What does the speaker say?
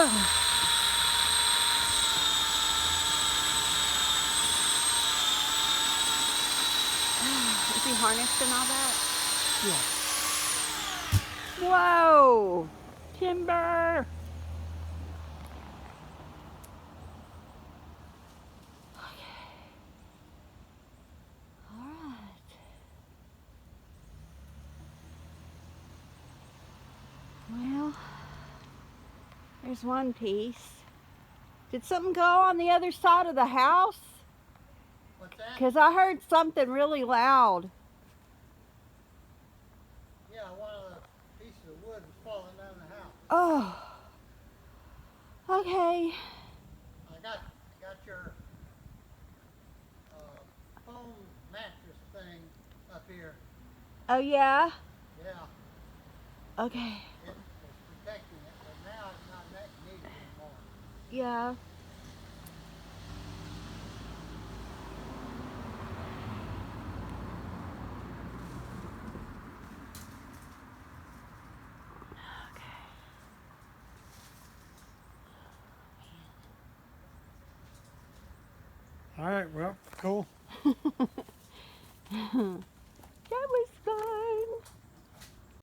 Is he harnessed and all that? Yeah. Whoa! Timber! Alright. Well, there's one piece. Did something go on the other side of the house? What's that? Because I heard something really loud. Yeah, one of the pieces of wood was falling down the house. Oh. Okay. I got your foam mattress thing up here. Oh, yeah? Yeah. Okay. It was protecting it, but now it's not needed anymore. Yeah. All right, well, cool.